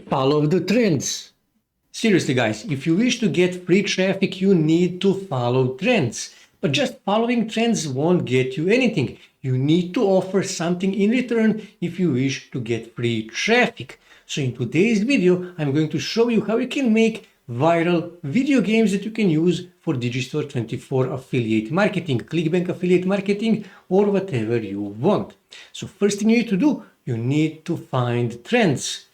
Follow the trends. Seriously, guys, if you wish to get free traffic, you need to follow trends. But just following trends won't get you anything. You need to offer something in return if you wish to get free traffic. So in today's video, I'm going to show you how you can make viral video games that you can use for Digistore24 affiliate marketing, ClickBank affiliate marketing, or whatever you want. So first thing you need to do, you need to find trends.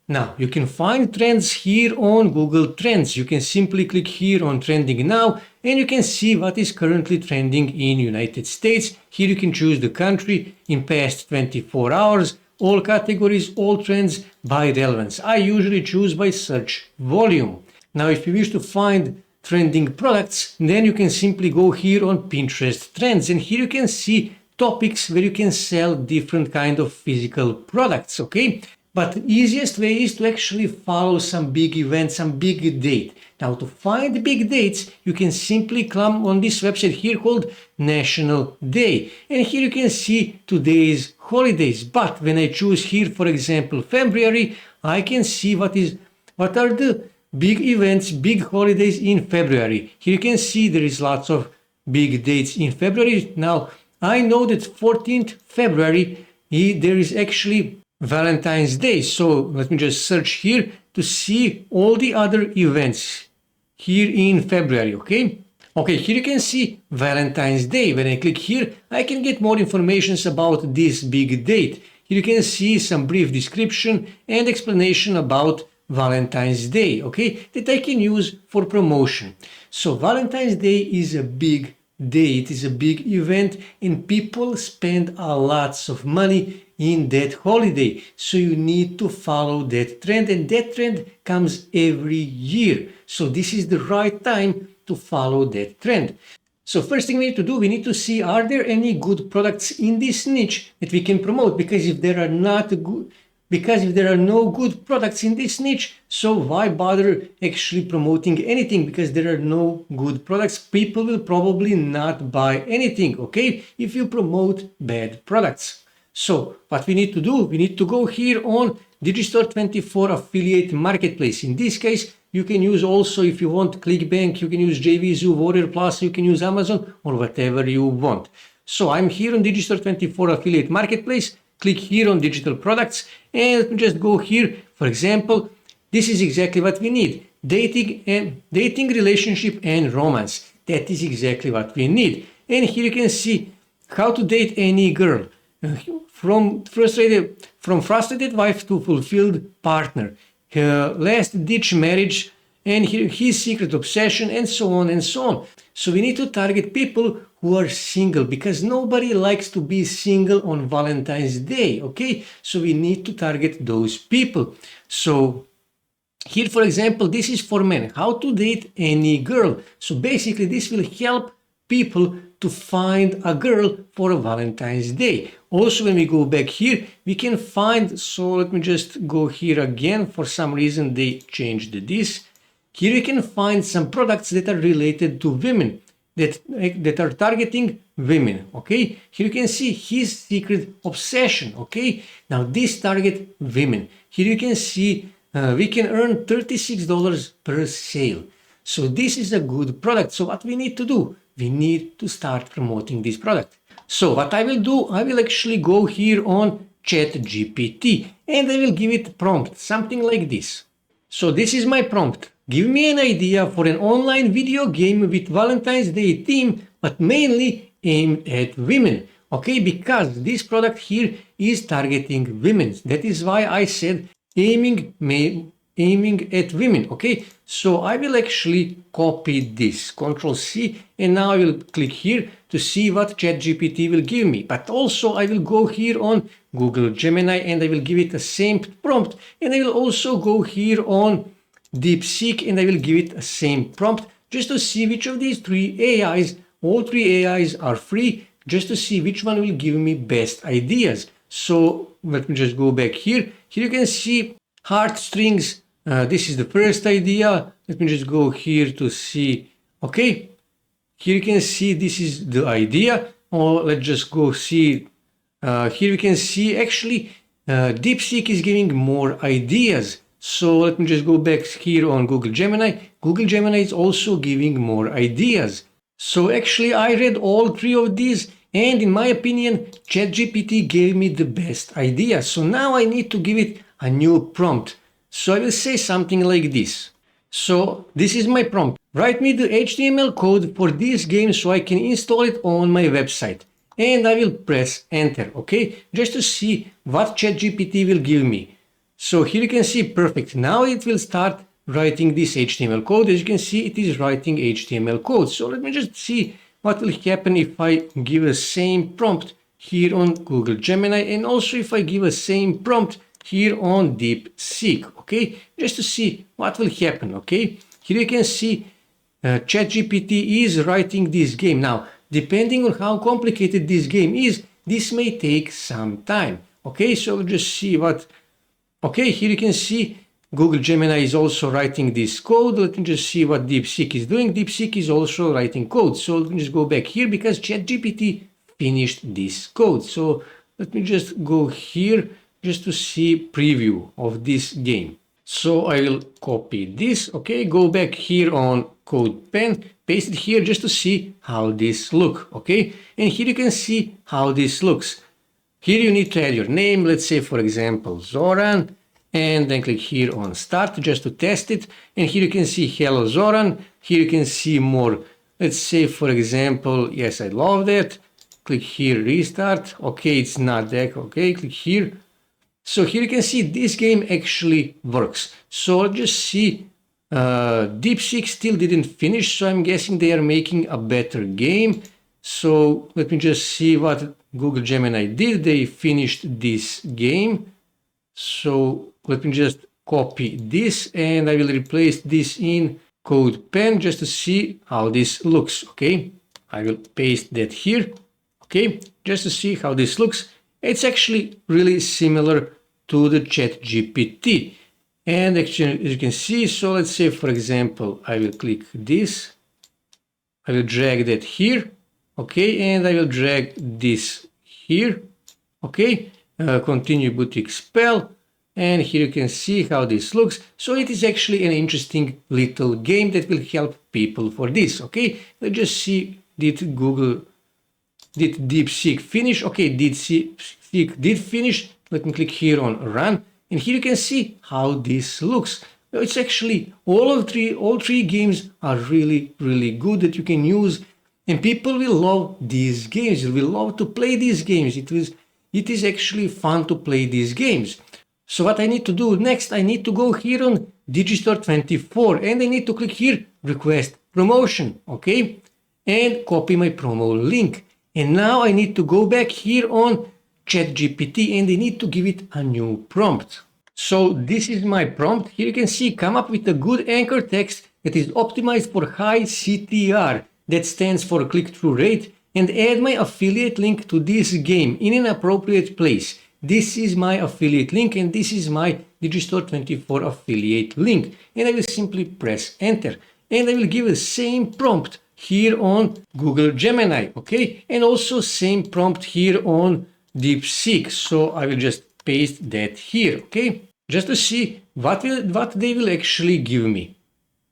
Now, you can find trends here on Google Trends. You can simply click here on Trending Now, and you can see what is currently trending in United States. Here you can choose the country in past 24 hours, all categories, all trends by relevance. I usually choose by search volume. Now, if you wish to find trending products, then you can simply go here on Pinterest Trends, and here you can see topics where you can sell different kind of physical products, okay? But the easiest way is to actually follow some big event, some big date. Now, to find big dates, you can simply come on this website here called National Day. And here you can see today's holidays. But when I choose here, for example, February, I can see what are the big events, big holidays in February. Here you can see there is lots of big dates in February. Now, I know that 14th February, there is actually Valentine's Day. So let me just search here to see all the other events here in February, okay? Okay, here you can see Valentine's Day. When I click here, I can get more information about this big date. Here you can see some brief description and explanation about Valentine's Day, okay, that I can use for promotion. So Valentine's Day is a big day, it is a big event, and people spend a lots of money in that holiday. So you need to follow that trend, and that trend comes every year. So this is the right time to follow that trend. So first thing we need to do, we need to see, are there any good products in this niche that we can promote? Because if there are no good products in this niche, so why bother actually promoting anything? Because there are no good products, people will probably not buy anything, okay, if you promote bad products. So what we need to do, we need to go here on Digistore24 affiliate marketplace. In this case, you can use also, if you want, ClickBank, you can use JVZoo, Warrior Plus, you can use Amazon, or whatever you want. So I'm here on Digistore24 affiliate marketplace. Click here on digital products, and let me just go here. For example, this is exactly what we need. Dating, relationship, and romance. That is exactly what we need. And here you can see how to date any girl. From frustrated wife to fulfilled partner. Last ditch marriage, and his secret obsession, and so on and so on. So we need to target people who are single, because nobody likes to be single on Valentine's Day, okay? So we need to target those people. So here, for example, this is for men, how to date any girl. So basically this will help people to find a girl for a Valentine's Day. Also, when we go back here, we can find, so let me just go here again. For some reason they changed this. Here you can find some products that are related to women, that are targeting women, okay? Here you can see his secret obsession, okay? Now this target women. Here you can see we can earn $36 per sale. So this is a good product. So what we need to do? We need to start promoting this product. So what I will do, I will actually go here on ChatGPT, and I will give it a prompt, something like this. So this is my prompt. Give me an idea for an online video game with Valentine's Day theme, but mainly aimed at women. Okay, because this product here is targeting women. That is why I said aiming at women. Okay, so I will actually copy this, Control C, and now I will click here to see what ChatGPT will give me. But also I will go here on Google Gemini, and I will give it the same prompt, and I will also go here on DeepSeek, and I will give it the same prompt just to see which of these three AIs, all three AIs are free, just to see which one will give me best ideas. So let me just go back here. Here you can see heartstrings. This is the first idea. Let me just go here to see. Okay, here you can see this is the idea. Or let's just go see. Here you can see actually DeepSeek is giving more ideas. So let me just go back here on Google Gemini. Google Gemini is also giving more ideas. So actually I read all three of these, and in my opinion, ChatGPT gave me the best idea. So now I need to give it a new prompt. So I will say something like this. So this is my prompt. Write me the HTML code for this game so I can install it on my website. And I will press enter, okay? Just to see what ChatGPT will give me. So here you can see, perfect. Now it will start writing this HTML code. As you can see, it is writing HTML code. So let me just see what will happen if I give a same prompt here on Google Gemini, and also if I give a same prompt here on DeepSeek, okay? Just to see what will happen, okay? Here you can see ChatGPT is writing this game. Now, depending on how complicated this game is, this may take some time, okay? So just see what, okay, here you can see Google Gemini is also writing this code. Let me just see what DeepSeek is doing. DeepSeek is also writing code. So let me just go back here because ChatGPT finished this code. So let me just go here just to see preview of this game. So I will copy this, okay, go back here on CodePen, paste it here just to see how this look, okay? And here you can see how this looks. Here you need to add your name, let's say for example Zoran, and then click here on start just to test it. And here you can see hello Zoran. Here you can see more, let's say for example, yes, I love that. Click here restart, okay, it's not that, okay, click here. So here you can see this game actually works. So just see DeepSeek still didn't finish, so I'm guessing they are making a better game. So let me just see what Google Gemini did. They finished this game. So let me just copy this and I will replace this in CodePen just to see how this looks, okay? I will paste that here, okay? Just to see how this looks. It's actually really similar to the ChatGPT. And actually, as you can see, so let's say, for example, I will click this. I will drag that here, okay? And I will drag this here, okay? Continue boutique spell. And here you can see how this looks. So it is actually an interesting little game that will help people for this, okay? Let's just see, did DeepSeek finish? Okay, DeepSeek did finish. Let me click here on run, and here you can see how this looks. It's actually all three games are really good that you can use, and people will love these games. They will love to play these games. It is actually fun to play these games. So what I need to do next, I need to go here on Digistore24 and I need to click here request promotion, okay, and copy my promo link. And now I need to go back here on ChatGPT and I need to give it a new prompt. So this is my prompt. Here you can see, come up with a good anchor text that is optimized for high CTR, that stands for click-through rate, and add my affiliate link to this game in an appropriate place. This is my affiliate link and this is my Digistore24 affiliate link. And I will simply press enter. And I will give the same prompt here on Google Gemini, okay? And also same prompt here on DeepSeek. So I will just paste that here, okay? Just to see what they will actually give me.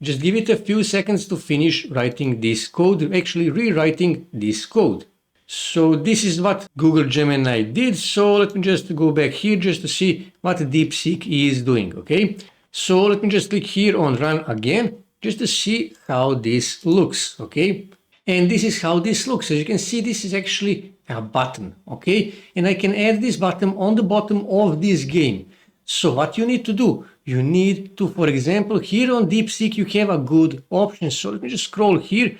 Just give it a few seconds to finish writing this code, actually rewriting this code. So this is what Google Gemini did. So let me just go back here just to see what DeepSeek is doing, okay? So let me just click here on run again just to see how this looks, okay? And this is how this looks. As you can see, this is actually a button, okay? And I can add this button on the bottom of this game. So what you need to do, you need to, for example, here on DeepSeek, you have a good option. So let me just scroll here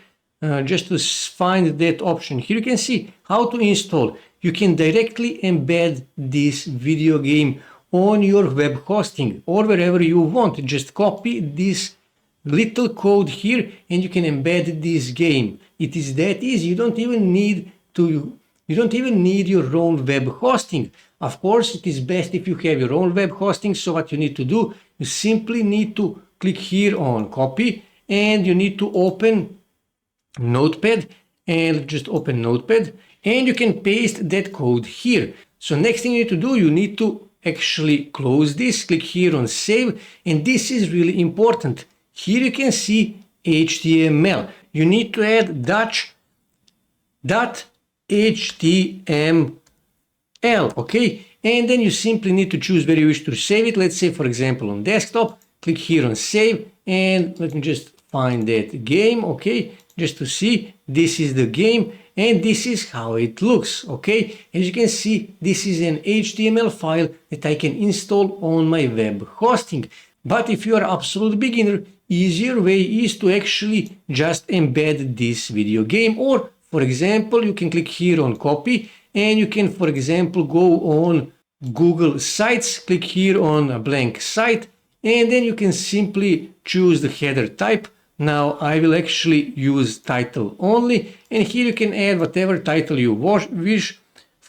just to find that option. Here you can see how to install. You can directly embed this video game on your web hosting or wherever you want. Just copy this little code here and you can embed this game. It is that easy. You don't even need your own web hosting. Of course, it is best if you have your own web hosting. So what you need to do, you simply need to click here on copy and you need to open Notepad and just open Notepad and you can paste that code here. So next thing you need to do, you need to actually close this, click here on save, and this is really important. Here you can see HTML. You need to add .html, okay? And then you simply need to choose where you wish to save it. Let's say, for example, on desktop, click here on save, and let me just find that game, okay? Just to see, this is the game, and this is how it looks, okay? As you can see, this is an HTML file that I can install on my web hosting. But if you are absolute beginner, easier way is to actually just embed this video game, or for example, you can click here on copy, and you can, for example, go on Google Sites, click here on a blank site, and then you can simply choose the header type. Now I will actually use title only, and here you can add whatever title you wish.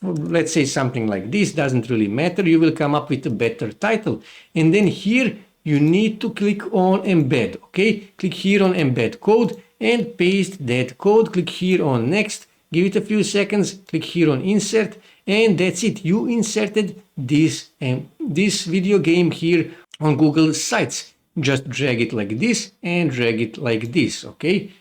Let's say something like this, doesn't really matter, you will come up with a better title. And then here you need to click on embed, okay? Click here on embed code and paste that code, click here on next, give it a few seconds, click here on insert, and that's it. You inserted this video game here on Google Sites. Just drag it like this and drag it like this, okay?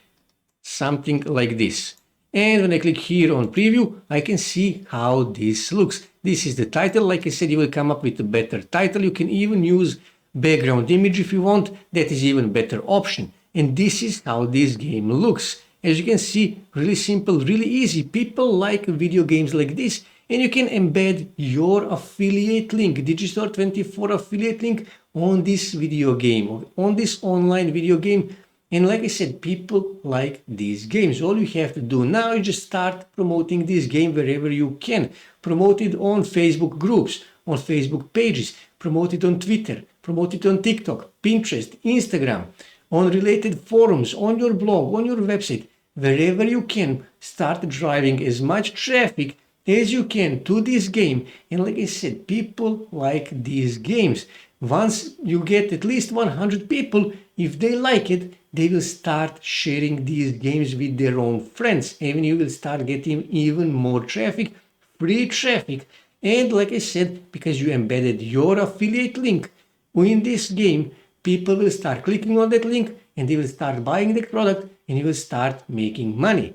Something like this. And when I click here on preview, I can see how this looks. This is the title. Like I said, you will come up with a better title. You can even use background image if you want. That is even better option. And this is how this game looks. As you can see, really simple, really easy. People like video games like this. And you can embed your affiliate link, Digistore24 affiliate link on this video game, on this online video game. And like I said, people like these games. All you have to do now is just start promoting this game wherever you can. Promote it on Facebook groups, on Facebook pages, promote it on Twitter, promote it on TikTok, Pinterest, Instagram, on related forums, on your blog, on your website. Wherever you can, start driving as much traffic as you can to this game. And like I said, people like these games. Once you get at least 100 people, if they like it, they will start sharing these games with their own friends, and you will start getting even more traffic, free traffic. And like I said, because you embedded your affiliate link in this game, people will start clicking on that link and they will start buying the product, and you will start making money.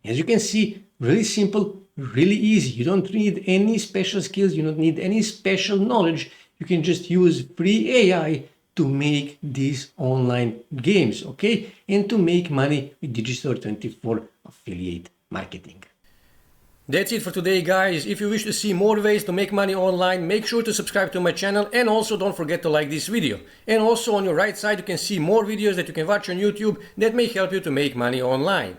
As you can see, really simple, really easy. You don't need any special skills, you don't need any special knowledge. You can just use free AI to make these online games, okay? And to make money with Digistore24 affiliate marketing. That's it for today, guys. If you wish to see more ways to make money online, make sure to subscribe to my channel, and also don't forget to like this video. And also on your right side, you can see more videos that you can watch on YouTube that may help you to make money online.